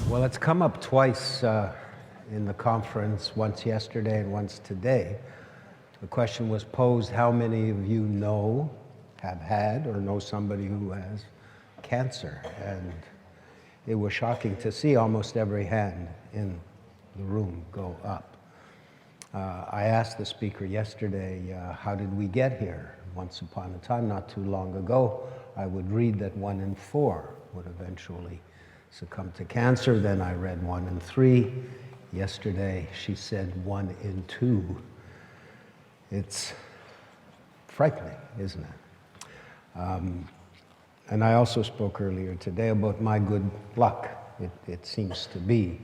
Well, it's come up twice in the conference, once yesterday and once today. The question was posed, how many of you know, have had, or know somebody who has cancer? And it was shocking to see almost every hand in the room go up. I asked the speaker yesterday, how did we get here? Once upon a time, not too long ago, I would read that 1 in 4 would eventually succumb to cancer. Then I read 1 in 3. Yesterday, she said 1 in 2. It's frightening, isn't it? And I also spoke earlier today about my good luck. It seems to be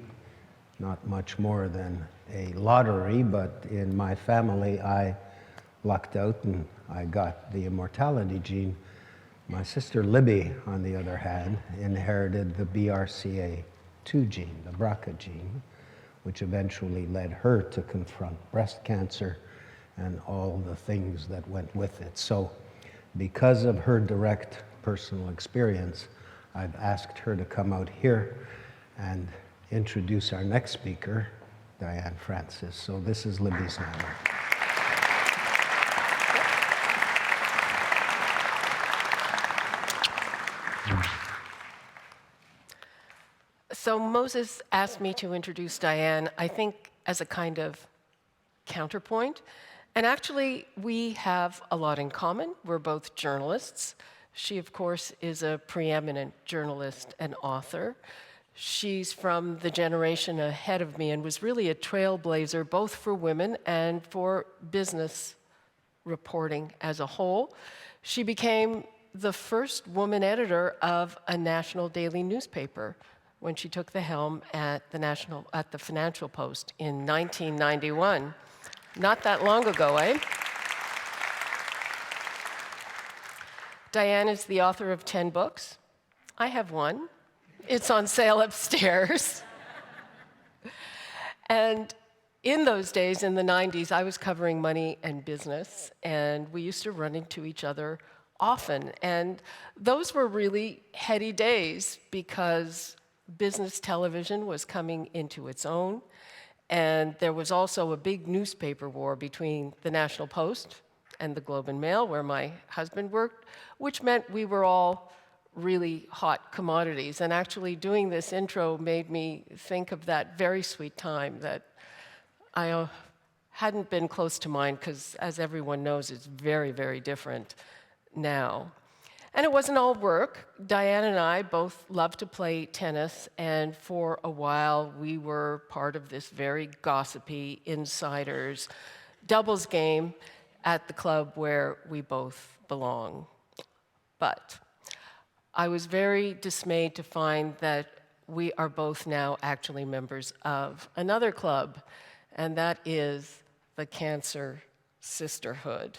not much more than a lottery, but in my family, I lucked out and I got the immortality gene. My sister Libby, on the other hand, inherited the BRCA2 gene, the BRCA gene, which eventually led her to confront breast cancer and all the things that went with it. So because of her direct personal experience, I've asked her to come out here and introduce our next speaker, Diane Francis. So this is Libby Znaimer. So Moses asked me to introduce Diane, I think, as a kind of counterpoint. And actually, we have a lot in common. We're both journalists. She, of course, is a preeminent journalist and author. She's from the generation ahead of me and was really a trailblazer, both for women and for business reporting as a whole. She became the first woman editor of a national daily newspaper when she took the helm at the Financial Post in 1991. Not that long ago, eh? Diane is the author of 10 books. I have one. It's on sale upstairs. And in those days, in the 90s, I was covering money and business, and we used to run into each other often. And those were really heady days because business television was coming into its own, and there was also a big newspaper war between the National Post and the Globe and Mail, where my husband worked, which meant we were all really hot commodities. And actually doing this intro made me think of that very sweet time that I hadn't been close to mine, because as everyone knows, it's very, very different now. And it wasn't all work. Diane and I both loved to play tennis, and for a while we were part of this very gossipy insiders doubles game at the club where we both belong. But I was very dismayed to find that we are both now actually members of another club, and that is the Cancer Sisterhood.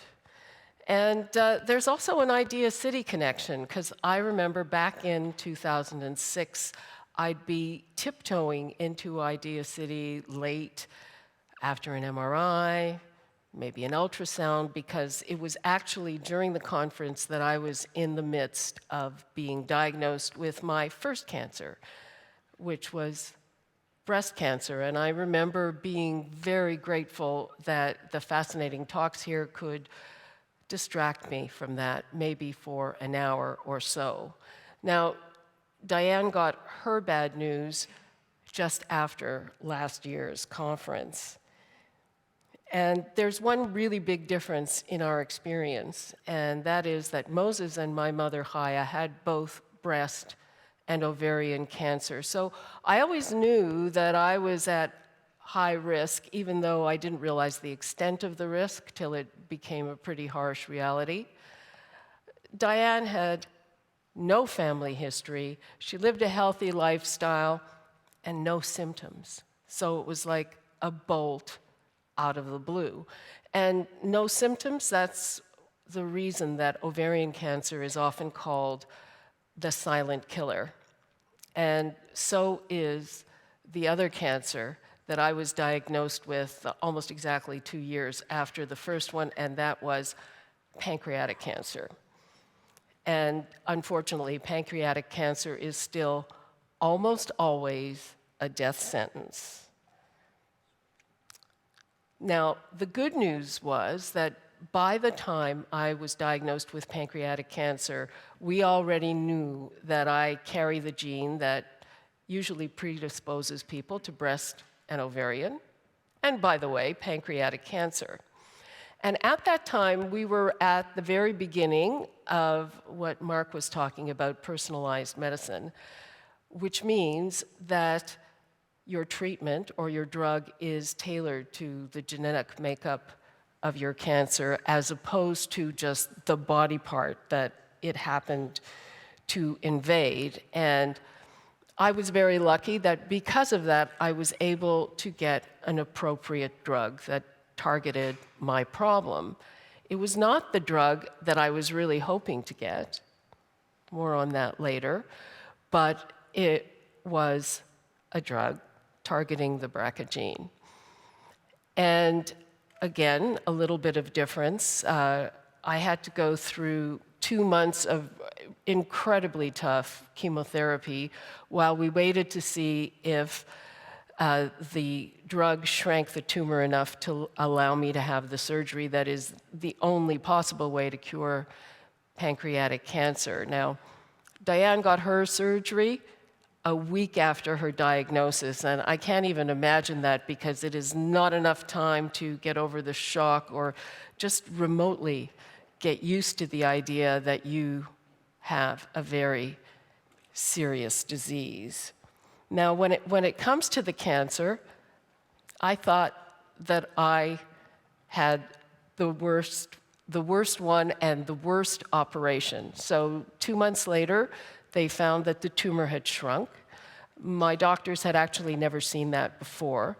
And there's also an IdeaCity connection, because I remember back in 2006, I'd be tiptoeing into IdeaCity late after an MRI, maybe an ultrasound, because it was actually during the conference that I was in the midst of being diagnosed with my first cancer, which was breast cancer. And I remember being very grateful that the fascinating talks here could distract me from that, maybe for an hour or so. Now, Diane got her bad news just after last year's conference. And there's one really big difference in our experience, and that is that Moses and my mother, Chaya, had both breast and ovarian cancer. So I always knew that I was at high risk, even though I didn't realize the extent of the risk till it became a pretty harsh reality. Diane had no family history. She lived a healthy lifestyle and no symptoms. So it was like a bolt out of the blue. And no symptoms, that's the reason that ovarian cancer is often called the silent killer. And so is the other cancer that I was diagnosed with almost exactly 2 years after the first one, and that was pancreatic cancer. And unfortunately, pancreatic cancer is still almost always a death sentence. Now, the good news was that by the time I was diagnosed with pancreatic cancer, we already knew that I carry the gene that usually predisposes people to breast and ovarian, and by the way, pancreatic cancer. And at that time, we were at the very beginning of what Mark was talking about, personalized medicine, which means that your treatment or your drug is tailored to the genetic makeup of your cancer as opposed to just the body part that it happened to invade. And I was very lucky that because of that, I was able to get an appropriate drug that targeted my problem. It was not the drug that I was really hoping to get, more on that later, but it was a drug targeting the BRCA gene. And again, a little bit of difference. I had to go through 2 months of incredibly tough chemotherapy while we waited to see if the drug shrank the tumor enough to allow me to have the surgery that is the only possible way to cure pancreatic cancer. Now, Diane got her surgery a week after her diagnosis, and I can't even imagine that because it is not enough time to get over the shock or just remotely get used to the idea that you have a very serious disease. Now, when it comes to the cancer, I thought that I had the worst one and the worst operation. So 2 months later, they found that the tumor had shrunk. My doctors had actually never seen that before.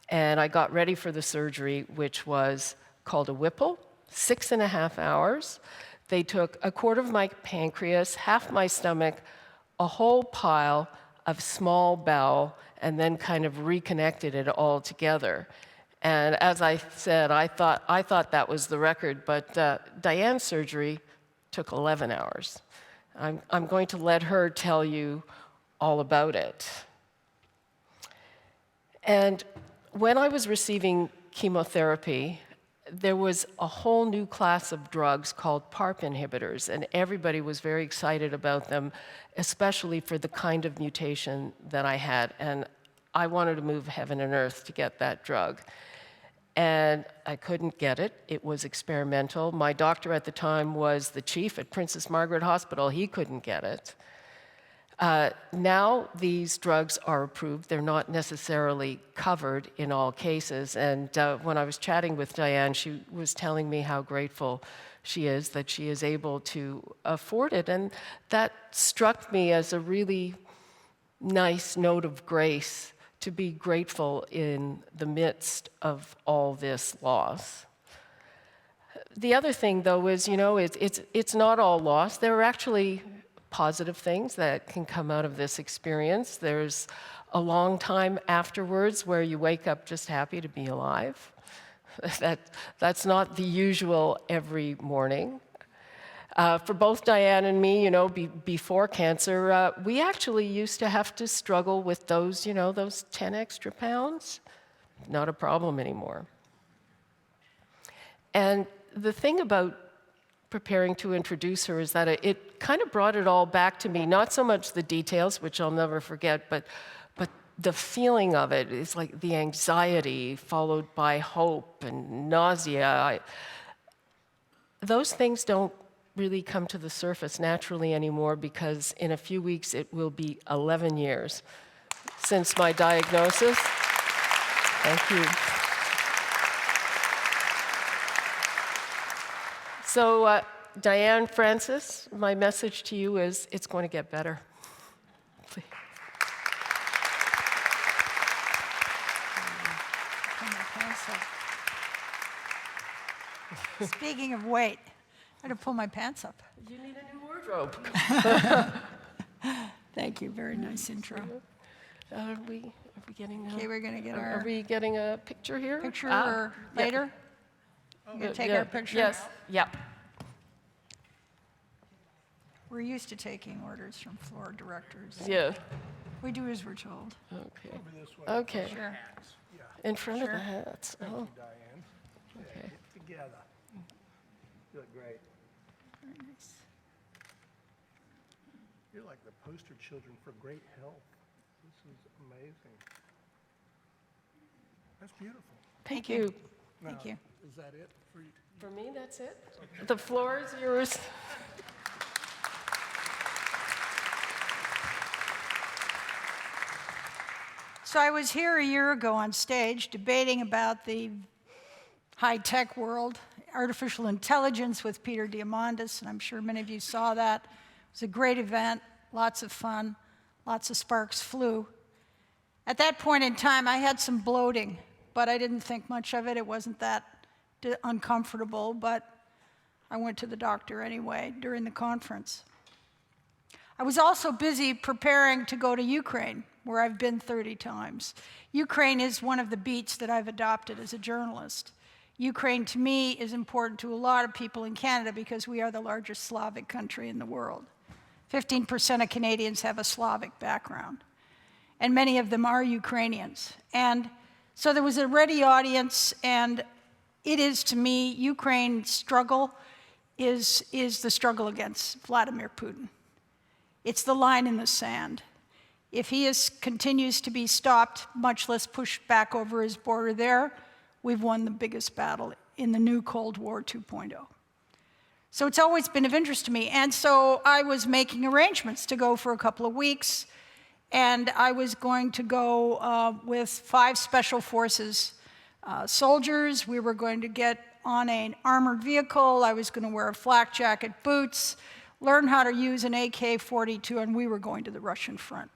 And I got ready for the surgery, which was called a Whipple, 6.5 hours. They took a quart of my pancreas, half my stomach, a whole pile of small bowel, and then kind of reconnected it all together. And as I said, I thought that was the record, but Diane's surgery took 11 hours. I'm going to let her tell you all about it. And when I was receiving chemotherapy, there was a whole new class of drugs called PARP inhibitors, and everybody was very excited about them, especially for the kind of mutation that I had. And I wanted to move heaven and earth to get that drug. And I couldn't get it. It was experimental. My doctor at the time was the chief at Princess Margaret Hospital. He couldn't get it. Now these drugs are approved. They're not necessarily covered in all cases. And when I was chatting with Diane, she was telling me how grateful she is that she is able to afford it. And that struck me as a really nice note of grace, to be grateful in the midst of all this loss. The other thing, though, is, it's not all loss. There are actually positive things that can come out of this experience. There's a long time afterwards where you wake up just happy to be alive. That's not the usual every morning. For both Diane and me, before cancer, we actually used to have to struggle with those 10 extra pounds. Not a problem anymore. And the thing about preparing to introduce her is that it kind of brought it all back to me, not so much the details, which I'll never forget, but the feeling of it is like the anxiety followed by hope and nausea. Those things don't really come to the surface naturally anymore, because in a few weeks it will be 11 years since my diagnosis. Thank you. So, Diane Francis, my message to you is it's going to get better. Speaking of weight, I had to pull my pants up. You need a new wardrobe. Thank you. Very nice intro. Are we getting? Okay, we're gonna get Are our we getting a picture here? picture or yeah. later. You gonna take Yeah, our picture? Yes. Yeah. We're used to taking orders from floor directors. Yeah. We do as we're told. Okay. Over this way. Okay. Sure. Yeah, In front of the hats. thank Oh, you, Diane. Yeah, okay. get together. You look great. Very nice. You're like the poster children for great health. This is amazing. That's beautiful. Thank you. Thank Now, you. Is that it for you? For me, that's it. The floor is yours. So I was here a year ago on stage debating about the high-tech world, artificial intelligence with Peter Diamandis, and I'm sure many of you saw that. It was a great event, lots of fun, lots of sparks flew. At that point in time, I had some bloating, but I didn't think much of it. It wasn't that uncomfortable, but I went to the doctor anyway during the conference. I was also busy preparing to go to Ukraine, where I've been 30 times. Ukraine is one of the beats that I've adopted as a journalist. Ukraine, to me, is important to a lot of people in Canada because we are the largest Slavic country in the world. 15% of Canadians have a Slavic background, and many of them are Ukrainians. And so there was a ready audience, and it is, to me, Ukraine's struggle is the struggle against Vladimir Putin. It's the line in the sand. If he continues to be stopped, much less pushed back over his border there, we've won the biggest battle in the new Cold War 2.0. So it's always been of interest to me. And so I was making arrangements to go for a couple of weeks, and I was going to go with 5 special forces soldiers. We were going to get on an armored vehicle. I was going to wear a flak jacket, boots, learn how to use an AK-42, and we were going to the Russian front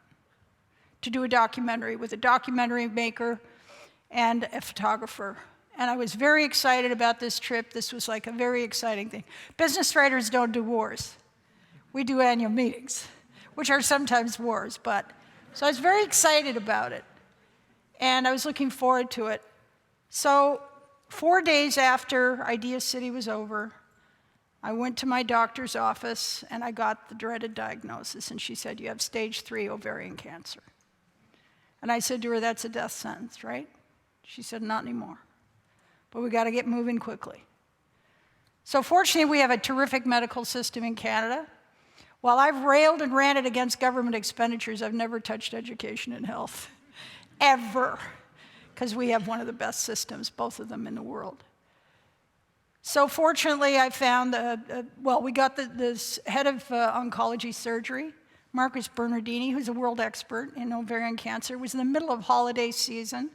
to do a documentary with a documentary maker and a photographer. And I was very excited about this trip. This was like a very exciting thing. Business writers don't do wars. We do annual meetings, which are sometimes wars, but so I was very excited about it. And I was looking forward to it. So 4 days after IdeaCity was over, I went to my doctor's office and I got the dreaded diagnosis, and she said, "You have stage 3 ovarian cancer." And I said to her, "That's a death sentence, right?" She said, "Not anymore. But we got to get moving quickly." So fortunately, we have a terrific medical system in Canada. While I've railed and ranted against government expenditures, I've never touched education and health, ever, because we have one of the best systems, both of them in the world. So fortunately, I found, we got the head of oncology surgery, Marcus Bernardini, who's a world expert in ovarian cancer. It was in the middle of holiday season.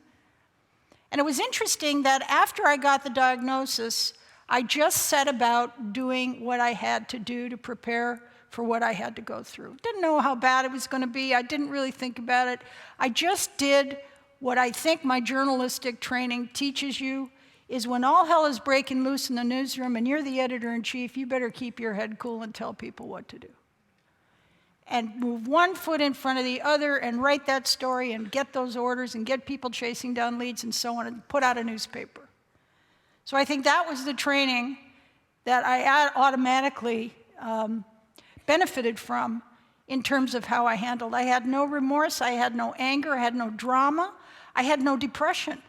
And it was interesting that after I got the diagnosis, I just set about doing what I had to do to prepare for what I had to go through. Didn't know how bad it was going to be. I didn't really think about it. I just did what I think my journalistic training teaches you, is when all hell is breaking loose in the newsroom and you're the editor-in-chief, you better keep your head cool and tell people what to do. And move one foot in front of the other and write that story and get those orders and get people chasing down leads and so on and put out a newspaper. So I think that was the training that I automatically benefited from in terms of how I handled. I had no remorse, I had no anger, I had no drama, I had no depression.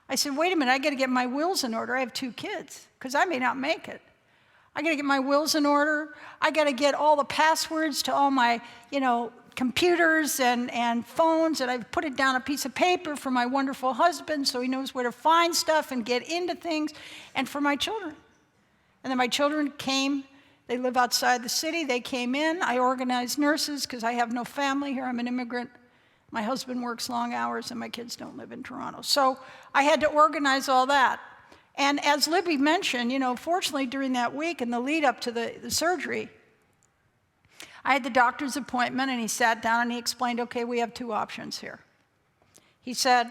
I said, wait a minute, I got to get my wills in order. I have 2 kids, because I may not make it. I got to get my wills in order. I got to get all the passwords to all my, computers and phones, and I put it down a piece of paper for my wonderful husband so he knows where to find stuff and get into things, and for my children. And then my children came. They live outside the city. They came in. I organized nurses because I have no family here. I'm an immigrant. My husband works long hours, and my kids don't live in Toronto. So I had to organize all that. And as Libby mentioned, fortunately during that week and the lead up to the surgery, I had the doctor's appointment, and he sat down and he explained, okay, we have 2 options here. He said,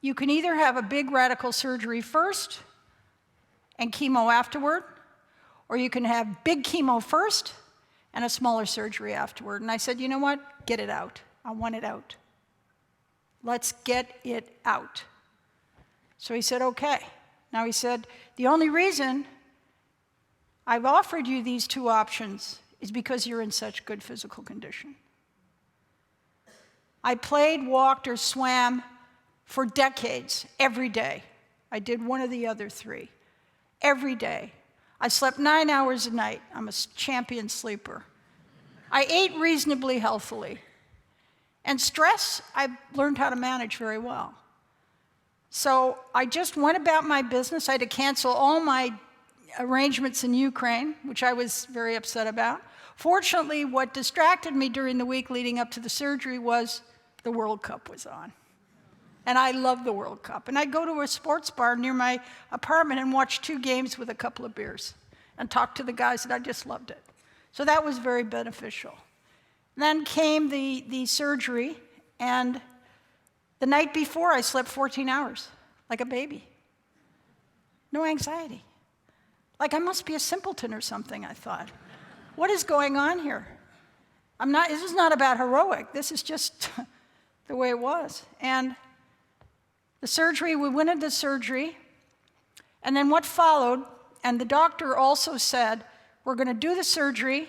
you can either have a big radical surgery first and chemo afterward, or you can have big chemo first and a smaller surgery afterward. And I said, you know what? Get it out. I want it out. Let's get it out. So he said, okay. Now he said, the only reason I've offered you these 2 options is because you're in such good physical condition. I played, walked, or swam for decades, every day. I did one of the other three, every day. I slept 9 hours a night. I'm a champion sleeper. I ate reasonably healthily. And stress, I learned how to manage very well. So I just went about my business. I had to cancel all my arrangements in Ukraine, which I was very upset about. Fortunately, what distracted me during the week leading up to the surgery was the World Cup was on. And I love the World Cup. And I'd go to a sports bar near my apartment and watch 2 games with a couple of beers and talk to the guys, and I just loved it. So that was very beneficial. Then came the surgery, and the night before I slept 14 hours, like a baby. No anxiety. Like I must be a simpleton or something, I thought. What is going on here? This is not about heroic. This is just the way it was. And the surgery, we went into surgery, and then what followed, and the doctor also said, we're going to do the surgery.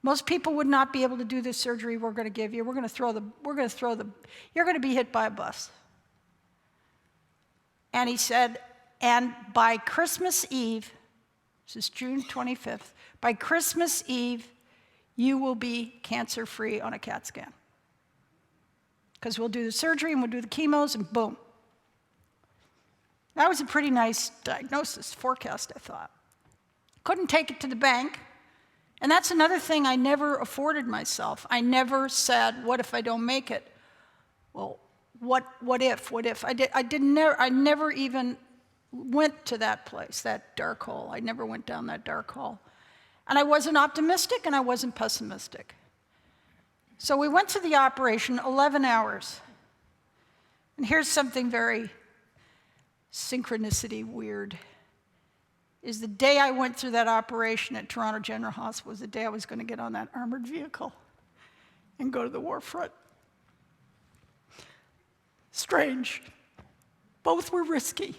Most people would not be able to do this surgery we're going to give you. You're going to be hit by a bus. And he said, and by Christmas Eve, this is June 25th, by Christmas Eve, you will be cancer-free on a CAT scan. Because we'll do the surgery and we'll do the chemos and boom. That was a pretty nice diagnosis, forecast, I thought. Couldn't take it to the bank. And that's another thing I never afforded myself. I never said, what if I don't make it? Well, what if? I never even went to that place, that dark hole. I never went down that dark hole. And I wasn't optimistic and I wasn't pessimistic. So we went to the operation, 11 hours. And here's something very synchronicity weird. Is the day I went through that operation at Toronto General Hospital was the day I was going to get on that armored vehicle and go to the war front. Strange. Both were risky.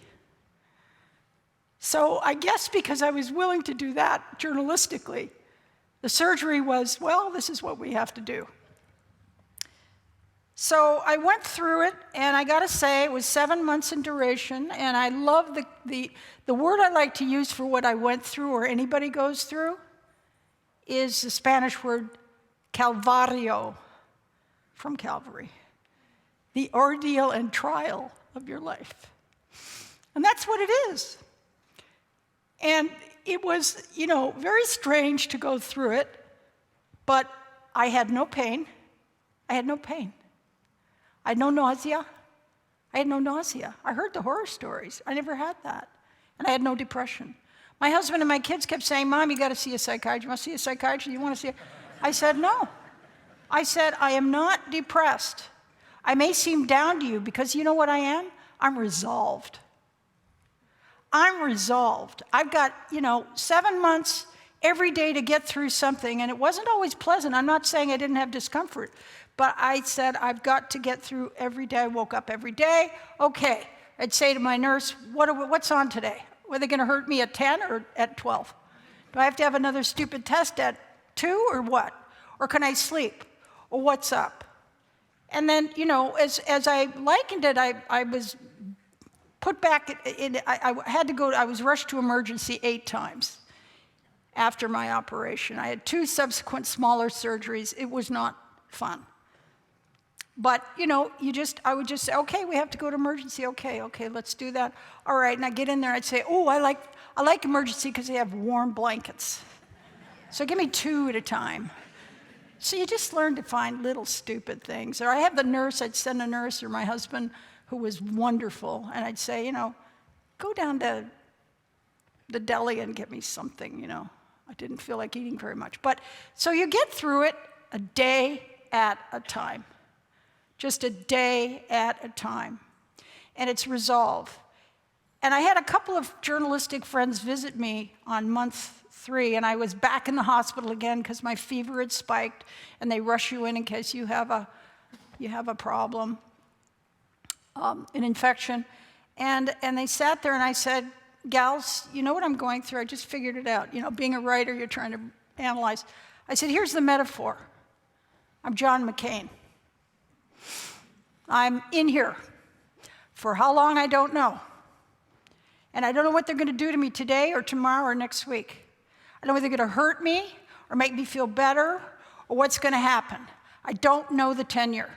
So I guess because I was willing to do that journalistically, the surgery was, well, this is what we have to do. So I went through it, and I got to say, it was 7 months in duration, and I love the word I like to use for what I went through or anybody goes through is the Spanish word calvario, from Calvary, the ordeal and trial of your life. And that's what it is. And it was, very strange to go through it, but I had no pain. I had no pain. I had no nausea. I had no nausea. I heard the horror stories. I never had that. And I had no depression. My husband and my kids kept saying, Mom, you got to see a psychiatrist. You want to see a psychiatrist? You want to see a... I said, no. I said, I am not depressed. I may seem down to you because you know what I am? I'm resolved. I'm resolved. I've got, 7 months every day to get through something, and it wasn't always pleasant. I'm not saying I didn't have discomfort, but I said, I've got to get through every day. I woke up every day. Okay, I'd say to my nurse, what's on today? Were they going to hurt me at 10 or at 12? Do I have to have another stupid test at 2 or what? Or can I sleep? Or what's up? And then, as I likened it, I was put back in, I was rushed to emergency 8 times after my operation. I had 2 subsequent smaller surgeries. It was not fun. But, I would just say, okay, we have to go to emergency. Okay, let's do that. All right, and I get in there, I'd say, oh, I like emergency because they have warm blankets. So give me 2 at a time. So you just learn to find little stupid things. Or I have the nurse, I'd send a nurse or my husband who was wonderful, and I'd say, go down to the deli and get me something, I didn't feel like eating very much. But so you get through it a day at a time. Just a day at a time. And it's resolve. And I had a couple of journalistic friends visit me on month 3, and I was back in the hospital again because my fever had spiked, and they rush you in case you have a problem, an infection. And they sat there, and I said, gals, you know what I'm going through? I just figured it out. Being a writer, you're trying to analyze. I said, here's the metaphor. I'm John McCain. I'm in here. For how long, I don't know. And I don't know what they're going to do to me today or tomorrow or next week. I don't know if they're going to hurt me or make me feel better or what's going to happen. I don't know the tenure.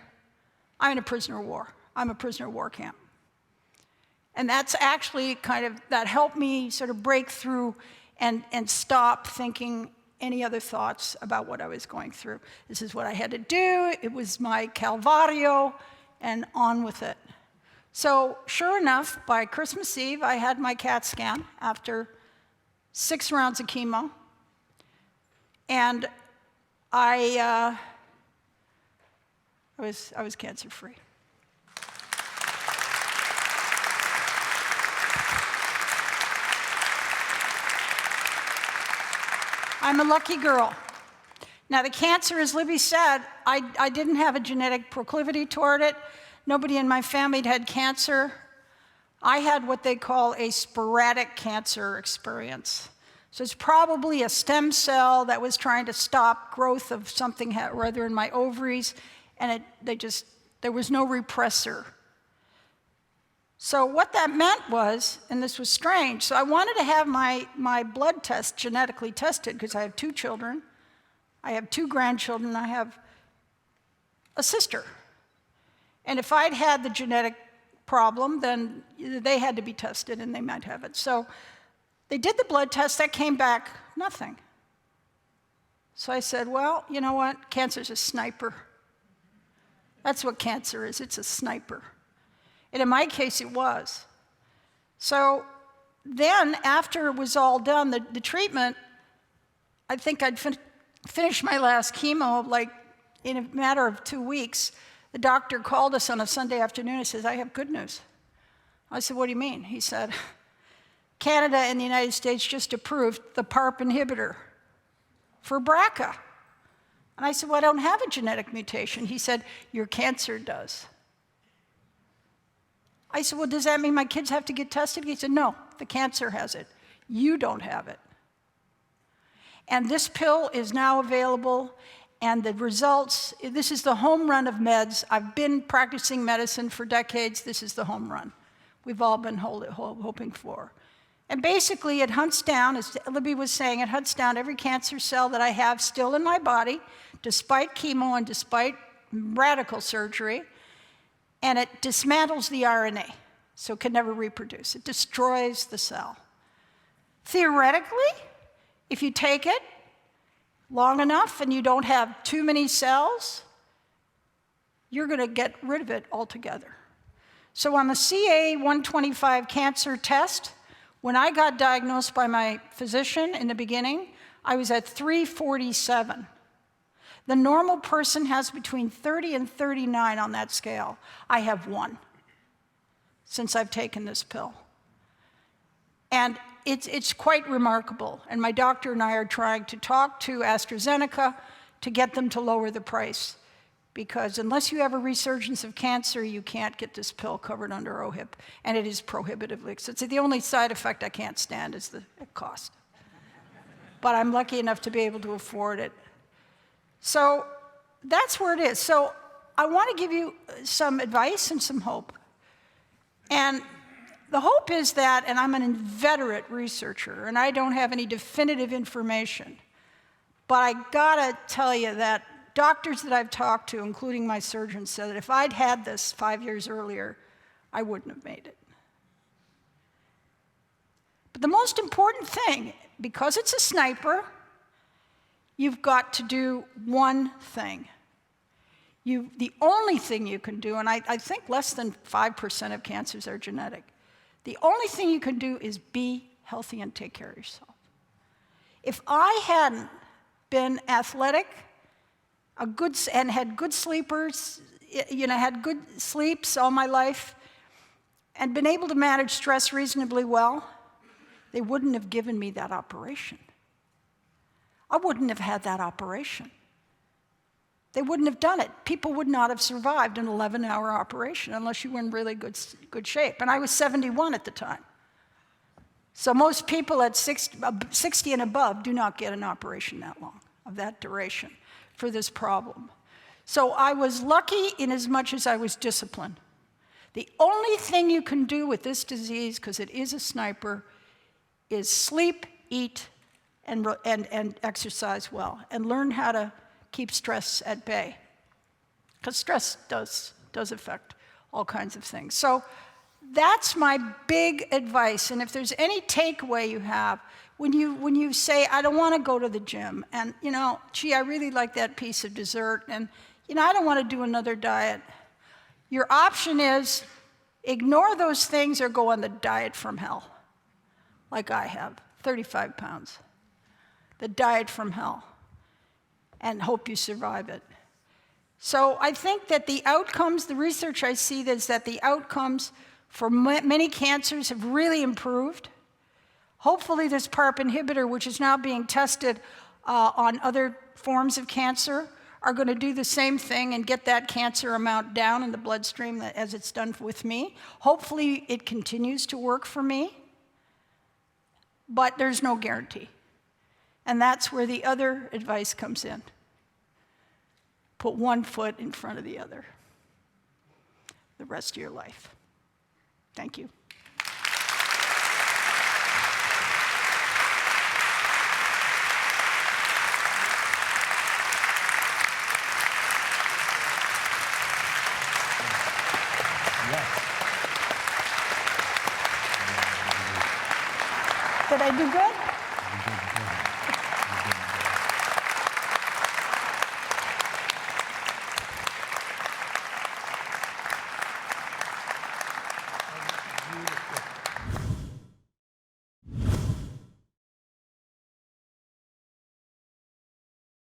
I'm in a prisoner of war. I'm a prisoner of war camp. And that's actually that helped me sort of break through and stop thinking any other thoughts about what I was going through. This is what I had to do. It was my Calvario, and on with it. So sure enough, by Christmas Eve, I had my CAT scan after 6 rounds of chemo. And I was cancer-free. I'm a lucky girl. Now, the cancer, as Libby said, I didn't have a genetic proclivity toward it. Nobody in my family had cancer. I had what they call a sporadic cancer experience. So it's probably a stem cell that was trying to stop growth of something or other in my ovaries, and there was no repressor. So what that meant was, and this was strange, so I wanted to have my blood test genetically tested because I have 2 children, I have 2 grandchildren, I have a sister. And if I'd had the genetic problem, then they had to be tested and they might have it. So they did the blood test, that came back nothing. So I said, well, you know what? Cancer's a sniper. That's what cancer is, it's a sniper. And in my case, it was. So then, after it was all done, the treatment, I think I'd finished my last chemo, like in a matter of 2 weeks. The doctor called us on a Sunday afternoon and says, I have good news. I said, what do you mean? He said, Canada and the United States just approved the PARP inhibitor for BRCA. And I said, well, I don't have a genetic mutation. He said, your cancer does. I said, well, does that mean my kids have to get tested? He said, no, the cancer has it. You don't have it. And this pill is now available, and the results, this is the home run of meds. I've been practicing medicine for decades. This is the home run we've all been hoping for. And basically, it hunts down, as Libby was saying, it hunts down every cancer cell that I have still in my body, despite chemo and despite radical surgery. And it dismantles the RNA, so it can never reproduce. It destroys the cell. Theoretically, if you take it long enough and you don't have too many cells, you're going to get rid of it altogether. So on the CA-125 cancer test, when I got diagnosed by my physician in the beginning, I was at 347. The normal person has between 30 and 39 on that scale. I have 1 since I've taken this pill. And it's quite remarkable. And my doctor and I are trying to talk to AstraZeneca to get them to lower the price. Because unless you have a resurgence of cancer, you can't get this pill covered under OHIP. And it is prohibitively expensive. The only side effect I can't stand is the cost. But I'm lucky enough to be able to afford it. So that's where it is. So I want to give you some advice and some hope. And the hope is that, and I'm an inveterate researcher, and I don't have any definitive information, but I gotta tell you that doctors that I've talked to, including my surgeon, said that if I'd had this 5 years earlier, I wouldn't have made it. But the most important thing, because it's a sniper, you've got to do one thing. The only thing you can do, and I think less than 5% of cancers are genetic, the only thing you can do is be healthy and take care of yourself. If I hadn't been athletic, and had good sleepers, had good sleeps all my life, and been able to manage stress reasonably well, they wouldn't have given me that operation. I wouldn't have had that operation. They wouldn't have done it. People would not have survived an 11-hour operation unless you were in really good shape. And I was 71 at the time. So most people at 60 and above do not get an operation that long, of that duration, for this problem. So I was lucky in as much as I was disciplined. The only thing you can do with this disease, because it is a sniper, is sleep, eat, and exercise well, and learn how to keep stress at bay. Because stress does affect all kinds of things. So that's my big advice. And if there's any takeaway you have, when you say, I don't want to go to the gym, and, you know, gee, I really like that piece of dessert, and, you know, I don't want to do another diet, your option is ignore those things or go on the diet from hell, like I have, 35 pounds. The diet from hell, and hope you survive it. So I think that the outcomes, the research I see is that the outcomes for many cancers have really improved. Hopefully this PARP inhibitor, which is now being tested on other forms of cancer, are going to do the same thing and get that cancer amount down in the bloodstream as it's done with me. Hopefully it continues to work for me, but there's no guarantee. And that's where the other advice comes in. Put one foot in front of the other the rest of your life. Thank you. Did I do good?